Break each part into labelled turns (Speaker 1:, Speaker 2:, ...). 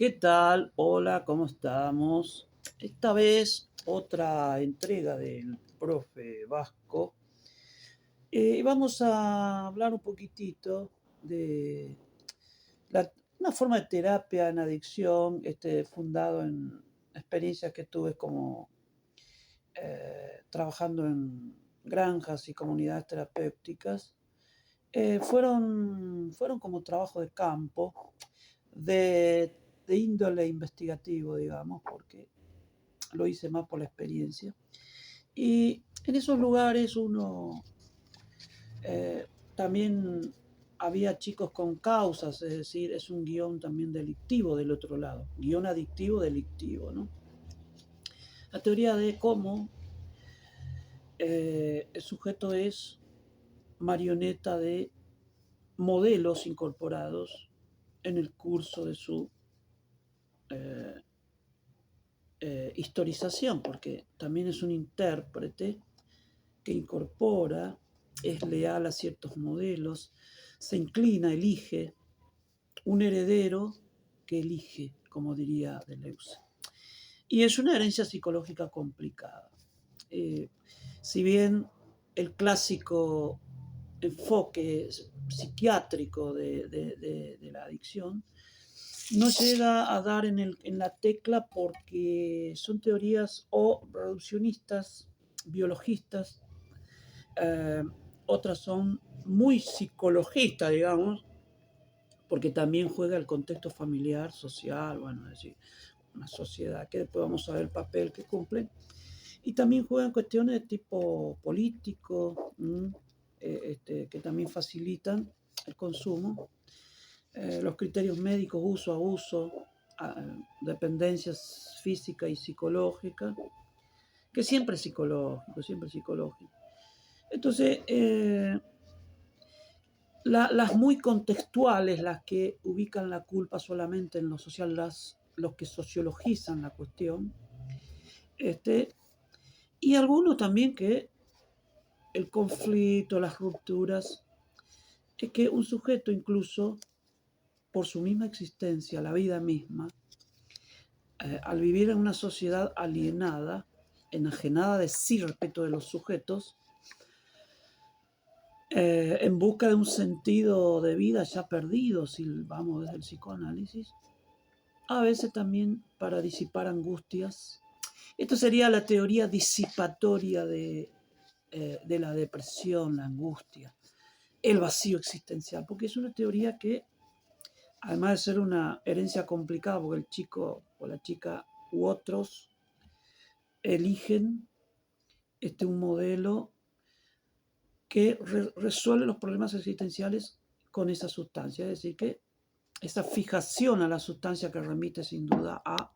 Speaker 1: ¿Qué tal? Hola, ¿cómo estamos? Esta vez otra entrega del profe Vasco. Vamos a hablar un poquitito de la- una forma de terapia en adicción, fundado en experiencias que tuve como trabajando en granjas y comunidades terapéuticas. Fueron como trabajo de campo, de índole investigativo, digamos, porque lo hice más por la experiencia. Y en esos lugares eh, también había chicos con causas, es decir, es un guión también delictivo del otro lado, guión adictivo delictivo, ¿no? La teoría de cómo el sujeto es marioneta de modelos incorporados en el curso de su eh, historización, porque también es un intérprete que incorpora, es leal a ciertos modelos, se inclina, elige un heredero que elige, como diría Deleuze. Y es una herencia psicológica complicada. Eh, si bien el clásico enfoque psiquiátrico de la adicción no llega a dar en la tecla porque son teorías o reduccionistas, biologistas, eh, otras son muy psicologistas, digamos, porque también juega el contexto familiar, social, bueno, es decir, una sociedad que después vamos a ver el papel que cumple. Y también juegan cuestiones de tipo político, que también facilitan el consumo, los criterios médicos, uso, abuso, dependencias física y psicológica, que siempre es psicológico, siempre es psicológico. Entonces, las muy contextuales, las que ubican la culpa solamente en lo social, los que sociologizan la cuestión, este, y algunos también que el conflicto, las rupturas, es que un sujeto incluso por su misma existencia, la vida misma, al vivir en una sociedad alienada, enajenada de sí respecto de los sujetos, en busca de un sentido de vida ya perdido, si vamos desde el psicoanálisis, a veces también para disipar angustias. Esto sería la teoría disipatoria de la depresión, la angustia, el vacío existencial, porque es una teoría que, además de ser una herencia complicada, porque el chico o la chica u otros eligen un modelo que resuelve los problemas existenciales con esa sustancia, es decir, que esa fijación a la sustancia que remite sin duda a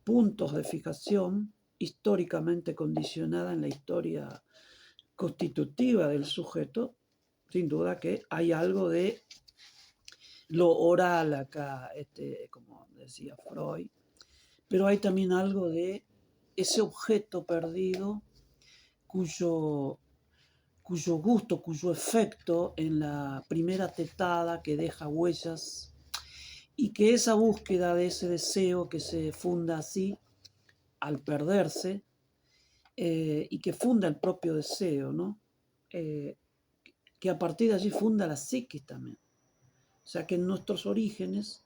Speaker 1: puntos de fijación históricamente condicionada en la historia constitutiva del sujeto, sin duda que hay algo de lo oral acá, como decía Freud, pero hay también algo de ese objeto perdido cuyo, cuyo gusto, cuyo efecto en la primera tetada que deja huellas y que esa búsqueda de ese deseo que se funda así al perderse y que funda el propio deseo, ¿no? Eh, que a partir de allí funda la psiquis también. O sea que en nuestros orígenes,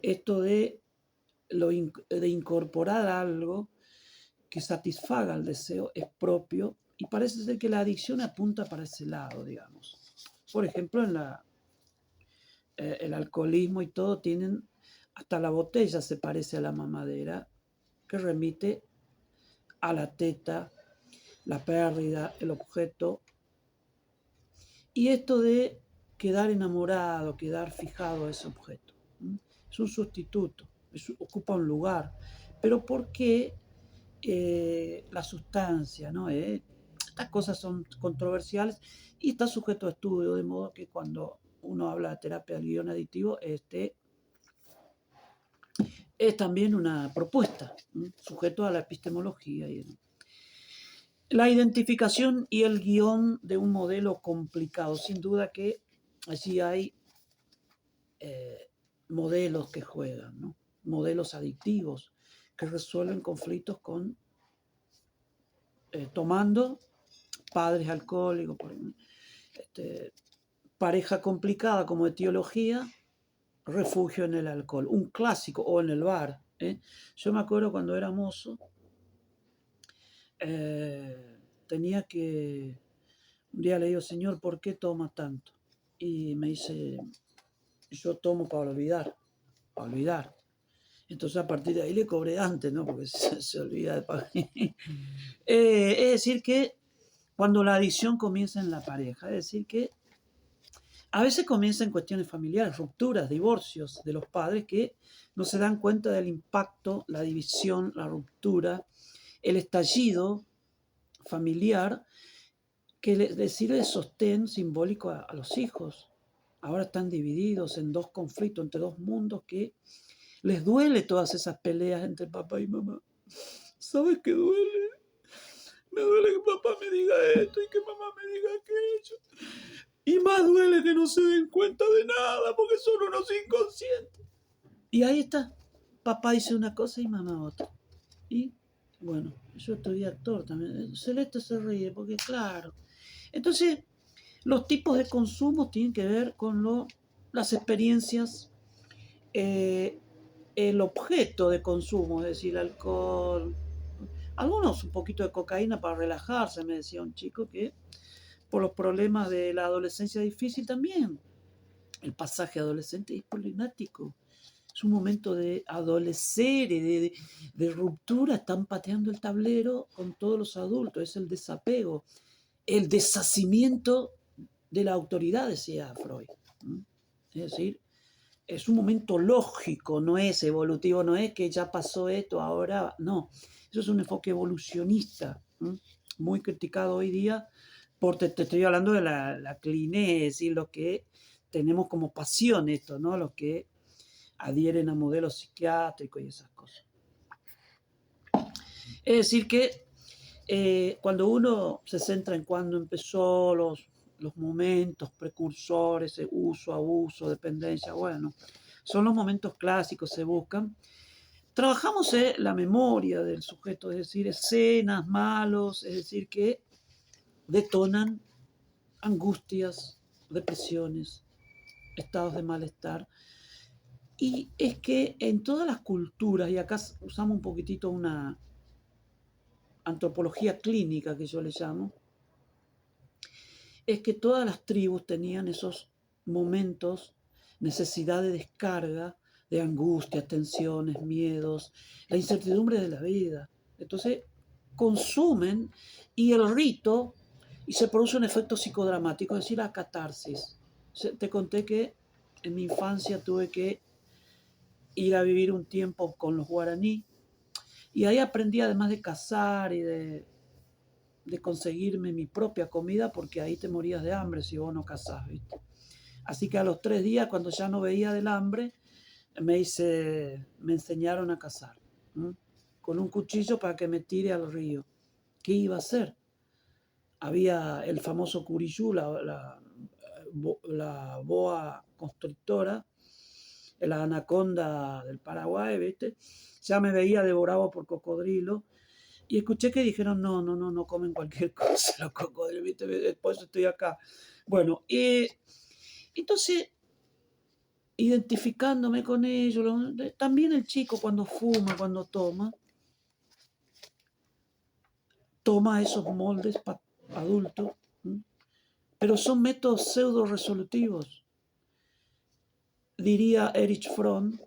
Speaker 1: esto de incorporar algo que satisfaga el deseo es propio y parece ser que la adicción apunta para ese lado, digamos. Por ejemplo, el alcoholismo y todo tienen, hasta la botella se parece a la mamadera, que remite a la teta, la pérdida, el objeto. Y esto de quedar enamorado, quedar fijado a ese objeto. Es un sustituto, ocupa un lugar. Pero ¿por qué la sustancia? ¿No? Estas cosas son controversiales y está sujeto a estudio, de modo que cuando uno habla de terapia del guión adictivo, es también una propuesta, sujeto a la epistemología. La identificación y el guión de un modelo complicado. Sin duda que allí hay modelos que juegan, ¿no? modelos adictivos que resuelven conflictos tomando, padres alcohólicos, pareja complicada como etiología, refugio en el alcohol, un clásico, o en el bar. Yo me acuerdo cuando era mozo, tenía que, un día le digo, Señor, ¿por qué toma tanto? Y me dice, yo tomo para olvidar, para olvidar. Entonces a partir de ahí le cobré antes, ¿no? Porque se olvida de pagar. Es decir que cuando la adicción comienza en la pareja, es decir que a veces comienza en cuestiones familiares, rupturas, divorcios de los padres que no se dan cuenta del impacto, la división, la ruptura, el estallido familiar que les sirve de sostén simbólico a los hijos. Ahora están divididos en dos conflictos, entre dos mundos que les duele todas esas peleas entre papá y mamá. ¿Sabes qué duele? Me duele que papá me diga esto y que mamá me diga aquello. Y más duele que no se den cuenta de nada porque son unos inconscientes. Y ahí está. Papá dice una cosa y mamá otra. Y bueno, yo estudié actor también. Celeste se ríe porque claro. Entonces, los tipos de consumo tienen que ver con las experiencias, el objeto de consumo, es decir, el alcohol. Algunos un poquito de cocaína para relajarse, me decía un chico que por los problemas de la adolescencia difícil también. El pasaje adolescente es problemático. Es un momento de adolecer y de ruptura. Están pateando el tablero con todos los adultos. Es el desapego, el deshacimiento de la autoridad, decía Freud. Es decir, es un momento lógico, no es evolutivo, no es que ya pasó esto, ahora no. Eso es un enfoque evolucionista, muy criticado hoy día, porque te estoy hablando de la cliné, es decir, lo que tenemos como pasión esto, ¿no? Los que adhieren a modelos psiquiátricos y esas cosas. Es decir que cuando uno se centra en cuando empezó los momentos precursores, uso, abuso, dependencia, bueno, son los momentos clásicos, se buscan. Trabajamos la memoria del sujeto, es decir, escenas malos, es decir, que detonan angustias, depresiones, estados de malestar. Y es que en todas las culturas, y acá usamos un poquitito una antropología clínica que yo le llamo, es que todas las tribus tenían esos momentos, necesidad de descarga, de angustia, tensiones, miedos, la incertidumbre de la vida. Entonces consumen y el rito, y se produce un efecto psicodramático, es decir, la catarsis. Te conté que en mi infancia tuve que ir a vivir un tiempo con los guaraní, y ahí aprendí además de cazar y de conseguirme mi propia comida, porque ahí te morías de hambre si vos no cazás, ¿viste? Así que a los 3 días, cuando ya no veía del hambre, me enseñaron a cazar, ¿m? Con un cuchillo para que me tire al río. ¿Qué iba a hacer? Había el famoso curiyú, la boa constrictora, la anaconda del Paraguay, ¿viste? Ya me veía devorado por cocodrilo. Y escuché que dijeron, no comen cualquier cosa los cocodrilos, ¿viste? Después estoy acá. Bueno, entonces, identificándome con ellos, también el chico cuando fuma, cuando toma esos moldes adultos, pero son métodos pseudo resolutivos. Diría Erich Fromm,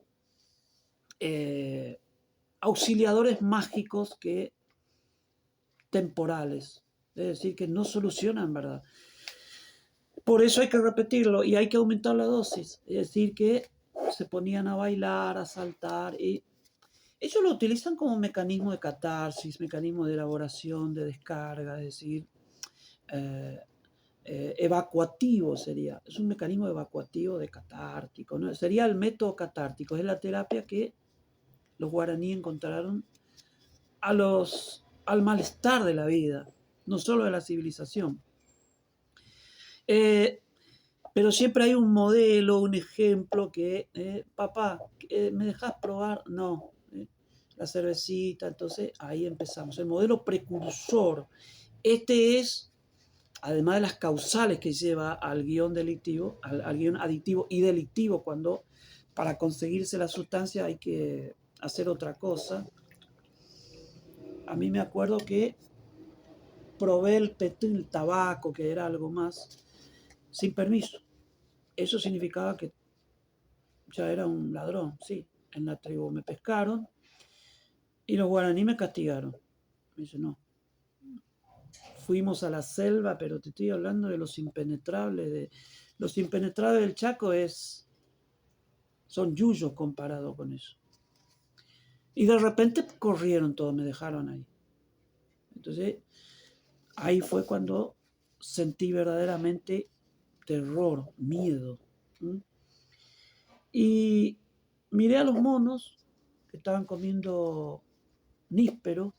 Speaker 1: auxiliadores mágicos que temporales, es decir, que no solucionan, ¿verdad? Por eso hay que repetirlo y hay que aumentar la dosis, es decir, que se ponían a bailar, a saltar, y ellos lo utilizan como mecanismo de catarsis, mecanismo de elaboración, de descarga, es decir, evacuativo sería, es un mecanismo evacuativo de catártico, ¿no? Sería el método catártico, es la terapia que los guaraníes encontraron al malestar de la vida, no solo de la civilización. Pero siempre hay un modelo, un ejemplo que, papá, ¿me dejás probar? No. La cervecita, entonces ahí empezamos. El modelo precursor. Este es, además de las causales que lleva al guión delictivo, al guión adictivo y delictivo, cuando para conseguirse la sustancia hay que hacer otra cosa. A mí me acuerdo que probé el tabaco, que era algo más, sin permiso. Eso significaba que ya era un ladrón, sí. En la tribu me pescaron y los guaraní me castigaron. Me dice, no. Fuimos a la selva, pero te estoy hablando de los impenetrables. Los impenetrables del Chaco son yuyos comparados con eso. Y de repente corrieron todos, me dejaron ahí. Entonces, ahí fue cuando sentí verdaderamente terror, miedo. Y miré a los monos que estaban comiendo níspero.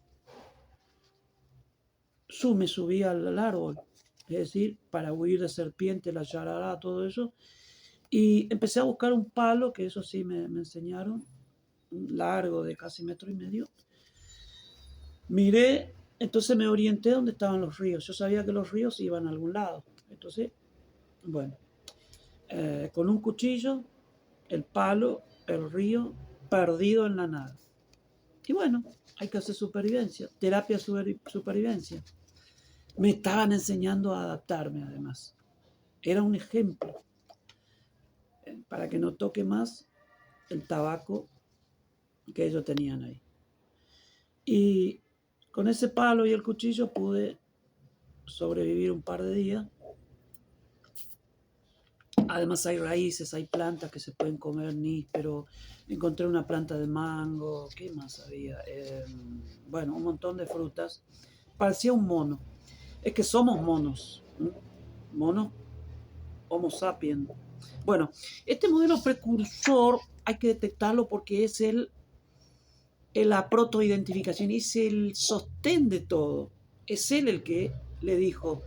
Speaker 1: Me subí al árbol, es decir, para huir de serpientes, la yarará, todo eso. Y empecé a buscar un palo, que eso sí me enseñaron, largo de casi 1,5 metros. Miré, entonces me orienté donde estaban los ríos. Yo sabía que los ríos iban a algún lado. Entonces, bueno, con un cuchillo, el palo, el río, perdido en la nada. Y bueno, hay que hacer supervivencia, terapia supervivencia. Me estaban enseñando a adaptarme, además. Era un ejemplo para que no toque más el tabaco que ellos tenían ahí. Y con ese palo y el cuchillo pude sobrevivir un par de días. Además hay raíces, hay plantas que se pueden comer, pero encontré una planta de mango, ¿qué más había? Bueno, un montón de frutas. Parecía un mono. Es que somos monos. Monos, Homo sapiens. Bueno, este modelo precursor hay que detectarlo porque es la protoidentificación, es el sostén de todo. Es él el que le dijo,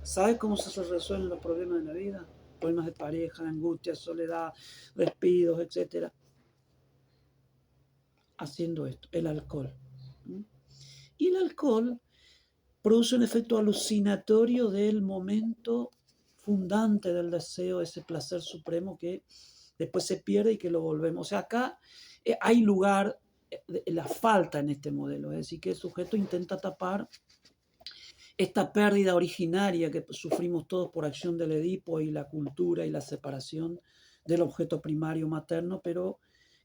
Speaker 1: ¿sabes cómo se resuelven los problemas de la vida? Problemas de pareja, angustia, soledad, despidos, etc. Haciendo esto, el alcohol. Y el alcohol produce un efecto alucinatorio del momento fundante del deseo, ese placer supremo que después se pierde y que lo volvemos. O sea, acá hay lugar, la falta en este modelo, es decir, que el sujeto intenta tapar esta pérdida originaria que sufrimos todos por acción del Edipo y la cultura y la separación del objeto primario materno, pero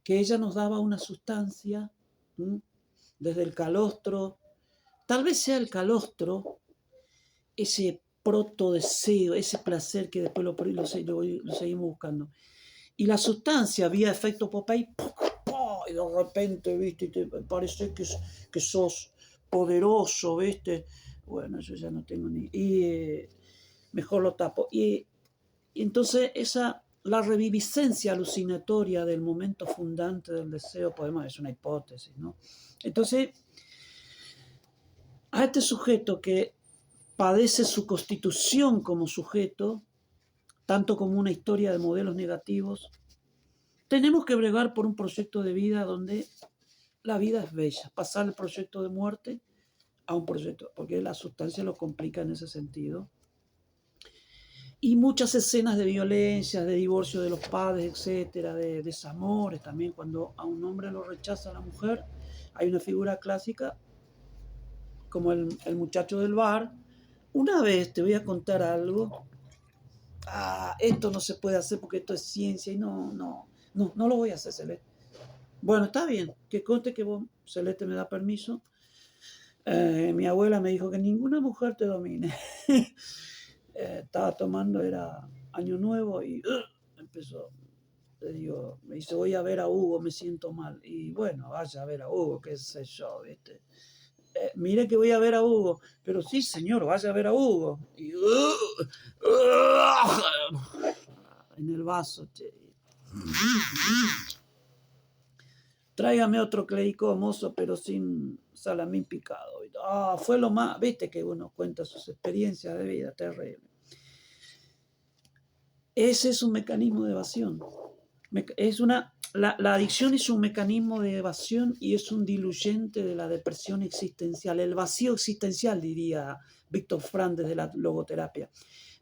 Speaker 1: que ella nos daba una sustancia, desde el calostro, tal vez sea el calostro, ese proto deseo, ese placer que después lo seguimos buscando. Y la sustancia, vía efecto Popeye, y de repente, ¿viste? Te parece que sos poderoso, ¿viste? Bueno, yo ya no tengo ni... Y mejor lo tapo. Y entonces la reviviscencia alucinatoria del momento fundante del deseo, es una hipótesis, ¿no? Entonces, a este sujeto que padece su constitución como sujeto, tanto como una historia de modelos negativos, tenemos que bregar por un proyecto de vida donde la vida es bella, pasar el proyecto de muerte a un proyecto, porque la sustancia lo complica en ese sentido. Y muchas escenas de violencia, de divorcio de los padres, etcétera, de desamores también, cuando a un hombre lo rechaza la mujer, hay una figura clásica como el muchacho del bar. Una vez te voy a contar algo. Esto no se puede hacer porque esto es ciencia y no lo voy a hacer, Celeste. Bueno, está bien, que conste que vos, Celeste, me da permiso. Mi abuela me dijo que ninguna mujer te domine. Estaba tomando, era año nuevo y empezó. Le digo, me dice, voy a ver a Hugo, me siento mal. Y bueno, vaya a ver a Hugo, qué sé yo, ¿viste? Mire que voy a ver a Hugo. Pero sí, señor, vaya a ver a Hugo. Y, en el vaso, che. Tráigame otro cleico mozo, pero sin salamín picado. Fue lo más, viste que uno cuenta sus experiencias de vida, terrible. Ese es un mecanismo de evasión. Es una La adicción es un mecanismo de evasión y es un diluyente de la depresión existencial, el vacío existencial, diría Víctor Frank desde la logoterapia.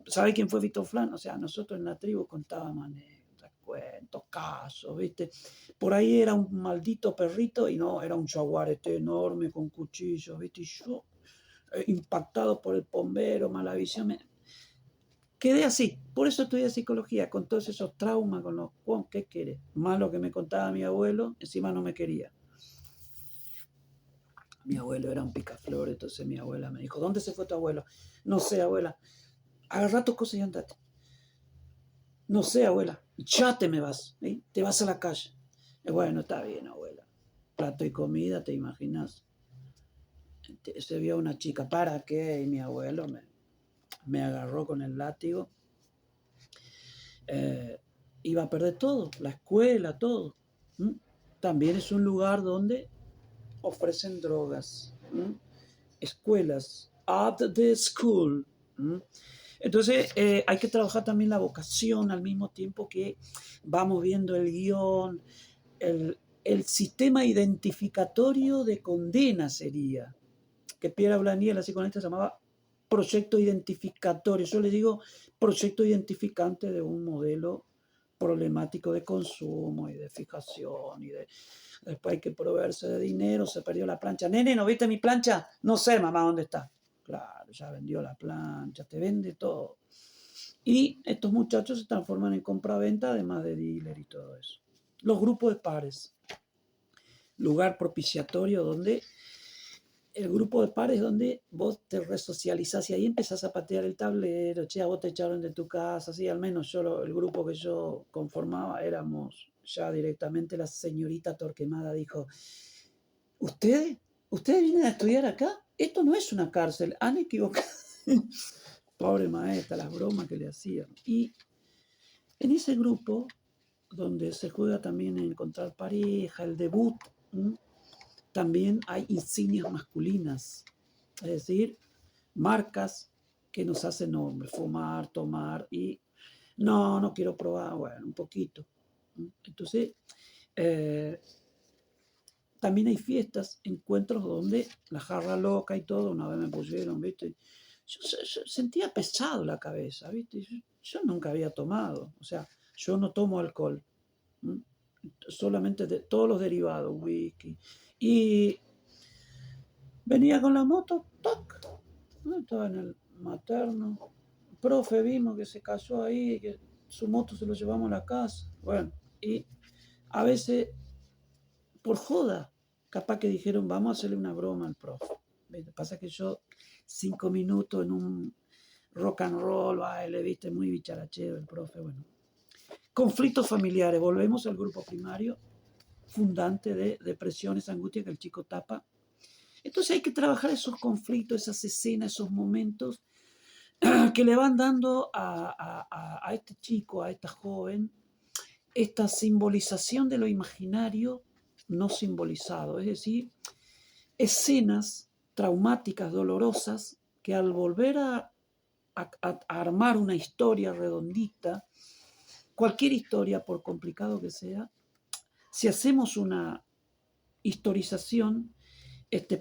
Speaker 1: ¿Sabe quién fue Víctor Frank? O sea, nosotros en la tribu contábamos anécdotas, cuentos, casos, ¿viste? Por ahí era un maldito perrito y no, era un jaguar enorme con cuchillos, ¿viste? Y yo, impactado por el bombero, mala visión, quedé así. Por eso estudié psicología, con todos esos traumas, con los, ¿qué querés? Más lo que me contaba mi abuelo, encima no me quería. Mi abuelo era un picaflor, entonces mi abuela me dijo, ¿dónde se fue tu abuelo? No sé, abuela. Agarrá tus cosas y andate. No sé, abuela. Ya te me vas, ¿eh? Te vas a la calle. Bueno, está bien, abuela. Plato y comida, ¿te imaginas? Se vio una chica, ¿para qué? Y mi abuelo me agarró con el látigo. Iba a perder todo, la escuela, todo. ¿Mm? También es un lugar donde ofrecen drogas. ¿Mm? Escuelas, at the school. ¿Mm? Entonces hay que trabajar también la vocación al mismo tiempo que vamos viendo el guión, el sistema identificatorio de condena sería, que Piera Blanier, la psicoanalista, se llamaba proyecto identificatorio. Yo le digo proyecto identificante de un modelo problemático de consumo y de fijación y de después hay que proveerse de dinero, se perdió la plancha. Nene, ¿no viste mi plancha? No sé, mamá, ¿dónde está? Claro, ya vendió la plancha, te vende todo. Y estos muchachos se transforman en compra-venta, además de dealer y todo eso. Los grupos de pares, lugar propiciatorio donde el grupo de pares donde vos te resocializás y ahí empezás a patear el tablero, che, a vos te echaron de tu casa, así al menos yo, el grupo que yo conformaba éramos ya directamente, la señorita Torquemada dijo, ¿ustedes? ¿Ustedes vienen a estudiar acá? Esto no es una cárcel, han equivocado. Pobre maestra, las bromas que le hacían. Y en ese grupo, donde se juega también en encontrar pareja, el debut, también hay insignias masculinas, es decir, marcas que nos hacen hombres, fumar, tomar y no quiero probar, bueno, un poquito. Entonces, también hay fiestas, encuentros donde la jarra loca y todo, una vez me pusieron, ¿viste? Yo sentía pesado la cabeza, ¿viste? Yo nunca había tomado, o sea, yo no tomo alcohol, ¿m? Solamente de todos los derivados, whisky. Y venía con la moto, ¡toc! ¿No? Estaba en el materno. Profe, vimos que se cayó ahí, que su moto se lo llevamos a la casa. Bueno, y a veces, por joda, capaz que dijeron, vamos a hacerle una broma al profe. Lo que pasa es que yo, 5 minutos en un rock and roll, baile, viste, muy bicharachero el profe, bueno. Conflictos familiares, volvemos al grupo primario, fundante de depresiones, angustia que el chico tapa. Entonces hay que trabajar esos conflictos, esas escenas, esos momentos que le van dando a este chico, a esta joven, esta simbolización de lo imaginario no simbolizado, es decir, escenas traumáticas, dolorosas, que al volver a armar una historia redondita, cualquier historia, por complicado que sea, si hacemos una historización,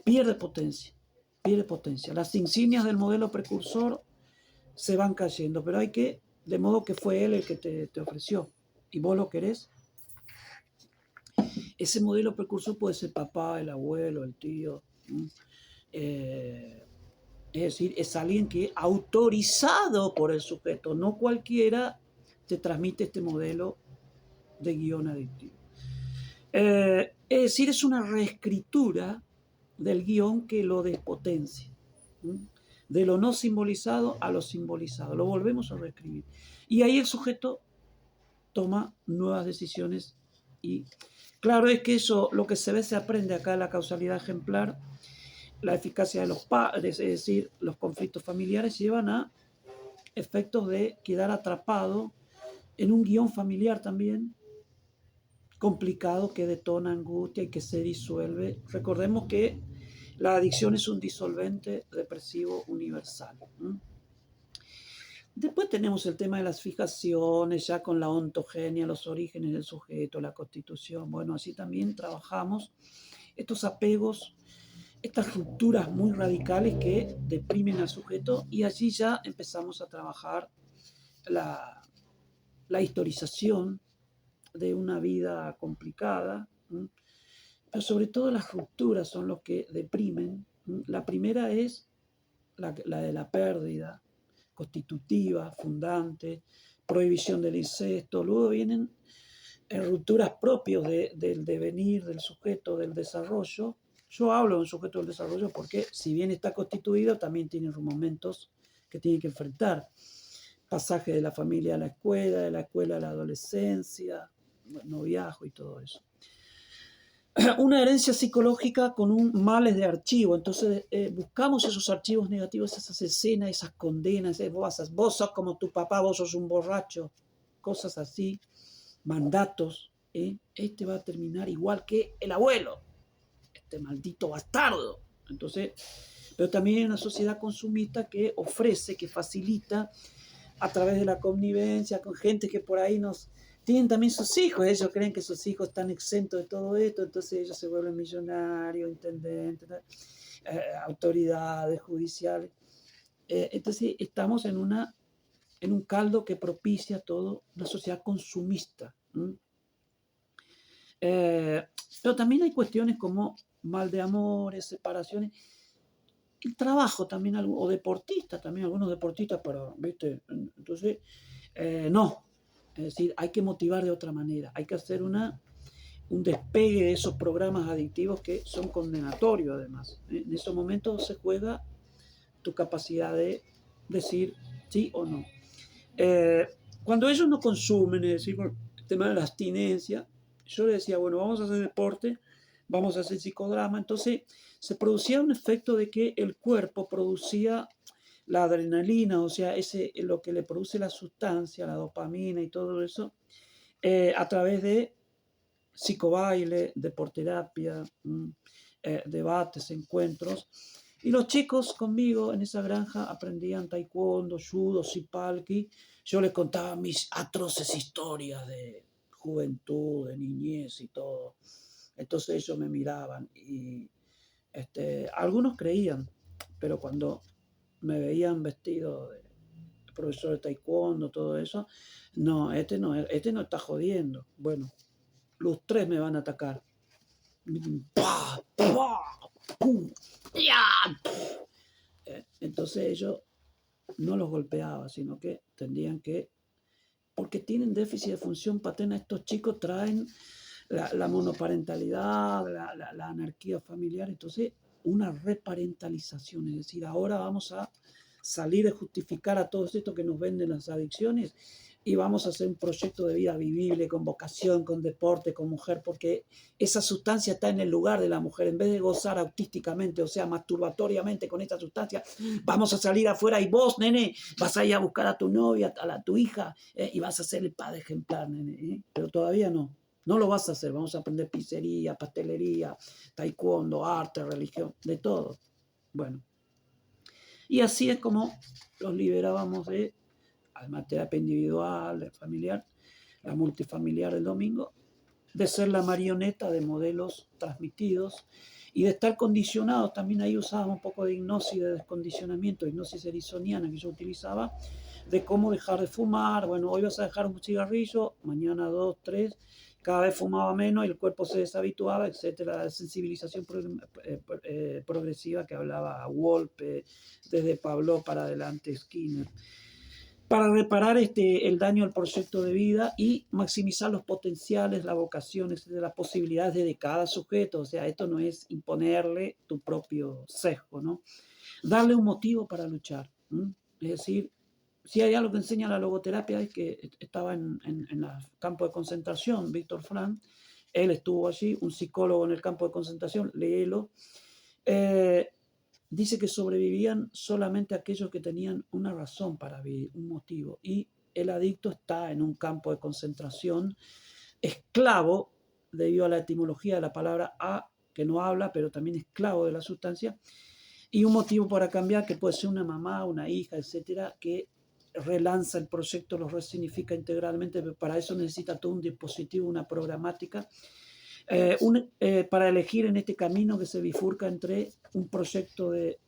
Speaker 1: pierde potencia, pierde potencia. Las insignias del modelo precursor se van cayendo, pero hay que, de modo que fue él el que te ofreció y vos lo querés. Ese modelo precursor puede ser papá, el abuelo, el tío. Es decir, es alguien que autorizado por el sujeto, no cualquiera te transmite este modelo de guión adictivo. Es decir, es una reescritura del guión que lo despotencia. De lo no simbolizado a lo simbolizado. Lo volvemos a reescribir. Y ahí el sujeto toma nuevas decisiones y claro es que eso, lo que se ve se aprende acá en la causalidad ejemplar, la eficacia de los padres, es decir, los conflictos familiares llevan a efectos de quedar atrapado en un guión familiar también complicado que detona angustia y que se disuelve. Recordemos que la adicción es un disolvente depresivo universal. Después tenemos el tema de las fijaciones, ya con la ontogenia, los orígenes del sujeto, la constitución. Bueno, así también trabajamos estos apegos, estas rupturas muy radicales que deprimen al sujeto, y allí ya empezamos a trabajar la, la historización de una vida complicada, pero sobre todo las rupturas son los que deprimen. La primera es la de la pérdida constitutiva, fundante, prohibición del incesto. Luego vienen rupturas propias del devenir del sujeto, del desarrollo. Yo hablo de un sujeto del desarrollo porque, si bien está constituido, también tiene momentos que tiene que enfrentar. Pasaje de la familia a la escuela, de la escuela a la adolescencia, noviazgo y todo eso. Una herencia psicológica con un males de archivo. Entonces buscamos esos archivos negativos, esas escenas, esas condenas, vos sos como tu papá, vos sos un borracho, cosas así, mandatos. Este va a terminar igual que el abuelo, este maldito bastardo. Entonces, pero también hay una sociedad consumista que ofrece, que facilita a través de la connivencia con gente que por ahí tienen también sus hijos. Ellos creen que sus hijos están exentos de todo esto, entonces ellos se vuelven millonarios, intendentes, autoridades judiciales. Entonces estamos en un caldo que propicia todo una sociedad consumista. Pero también hay cuestiones como mal de amores, separaciones, el trabajo también, o deportistas, también algunos deportistas, pero, ¿viste? Entonces, no. Es decir, hay que motivar de otra manera, hay que hacer un despegue de esos programas adictivos que son condenatorios además. En esos momentos se juega tu capacidad de decir sí o no. Cuando ellos no consumen, es decir, por el tema de la abstinencia, yo les decía, bueno, vamos a hacer deporte, vamos a hacer psicodrama. Entonces se producía un efecto de que el cuerpo producía la adrenalina, o sea, lo que le produce la sustancia, la dopamina y todo eso, a través de psicobaile, deporterapia, debates, encuentros. Y los chicos conmigo en esa granja aprendían taekwondo, judo, sipalki. Yo les contaba mis atroces historias de juventud, de niñez y todo. Entonces ellos me miraban y algunos creían, pero cuando me veían vestido de profesor de taekwondo, todo eso, no, este no está jodiendo. Bueno, los tres me van a atacar. ¡Pah! ¡Pah! ¡Pum! ¡Ya! Entonces ellos no los golpeaba, sino que tendrían que, porque tienen déficit de función paterna, estos chicos traen la monoparentalidad, la anarquía familiar. Entonces una reparentalización, es decir, ahora vamos a salir de justificar a todos estos que nos venden las adicciones y vamos a hacer un proyecto de vida vivible, con vocación, con deporte, con mujer, porque esa sustancia está en el lugar de la mujer. En vez de gozar autísticamente, o sea, masturbatoriamente con esta sustancia, vamos a salir afuera y vos, nene, vas a ir a buscar a tu novia, a tu hija, y vas a ser el padre ejemplar, nene. Pero todavía no. No lo vas a hacer, vamos a aprender pizzería, pastelería, taekwondo, arte, religión, de todo. Bueno, y así es como los liberábamos de terapia individual, de familiar, la multifamiliar el domingo, de ser la marioneta de modelos transmitidos y de estar condicionados. También ahí usábamos un poco de hipnosis, de descondicionamiento, hipnosis erisoniana que yo utilizaba, de cómo dejar de fumar. Bueno, hoy vas a dejar un cigarrillo, mañana 2, 3, cada vez fumaba menos y el cuerpo se deshabituaba, etcétera. La sensibilización progresiva que hablaba Wolpe, desde Pablo para adelante Skinner, para reparar el daño al proyecto de vida y maximizar los potenciales, las vocaciones, las posibilidades de cada sujeto. O sea, esto no es imponerle tu propio sesgo, ¿no? Darle un motivo para luchar. Es decir, si hay algo que enseña la logoterapia, es que estaba en el campo de concentración, Víctor Frank, él estuvo allí, un psicólogo en el campo de concentración, léelo. Dice que sobrevivían solamente aquellos que tenían una razón para vivir, un motivo. Y el adicto está en un campo de concentración, esclavo, debido a la etimología de la palabra a, que no habla, pero también esclavo de la sustancia, y un motivo para cambiar, que puede ser una mamá, una hija, etcétera, que relanza el proyecto, lo resignifica integralmente, pero para eso necesita todo un dispositivo, una programática, para elegir en este camino que se bifurca entre un proyecto de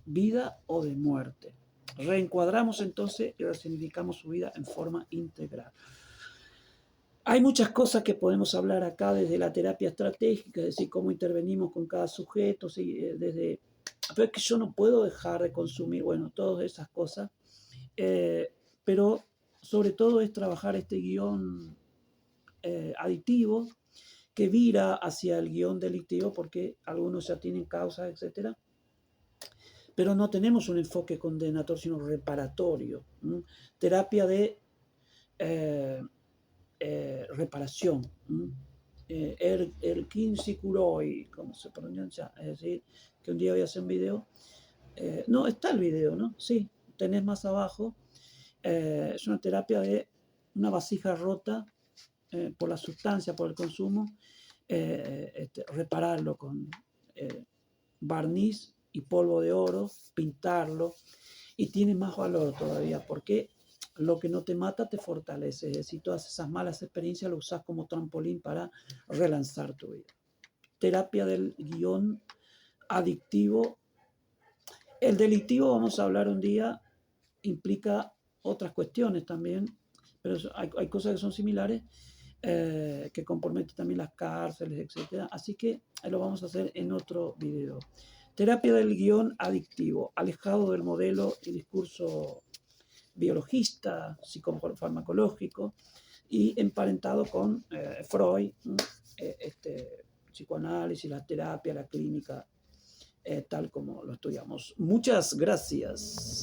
Speaker 1: vida o de muerte. Reencuadramos entonces y resignificamos su vida en forma integral. Hay muchas cosas que podemos hablar acá desde la terapia estratégica, es decir, cómo intervenimos con cada sujeto, ¿sí? Pero es que yo no puedo dejar de consumir, bueno, todas esas cosas, pero sobre todo es trabajar este guión adictivo que vira hacia el guión delictivo, porque algunos ya tienen causas, etcétera, pero no tenemos un enfoque condenatorio, sino reparatorio. Terapia de reparación. Erkin Sikuroi, como se pronuncia, es decir, que un día voy a hacer un video. No, está el video, ¿no? Sí, tenés más abajo. Es una terapia de una vasija rota por la sustancia, por el consumo, repararlo con barniz y polvo de oro, pintarlo, y tiene más valor todavía, porque lo que no te mata te fortalece. Es decir, todas esas malas experiencias lo usas como trampolín para relanzar tu vida. Terapia del guión adictivo. El delictivo, vamos a hablar un día, implica otras cuestiones también, pero hay cosas que son similares, que comprometen también las cárceles, etc. Así que lo vamos a hacer en otro video. Terapia del guión adictivo, alejado del modelo y discurso biologista, psicofarmacológico, y emparentado con Freud, psicoanálisis, la terapia, la clínica, tal como lo estudiamos. Muchas gracias.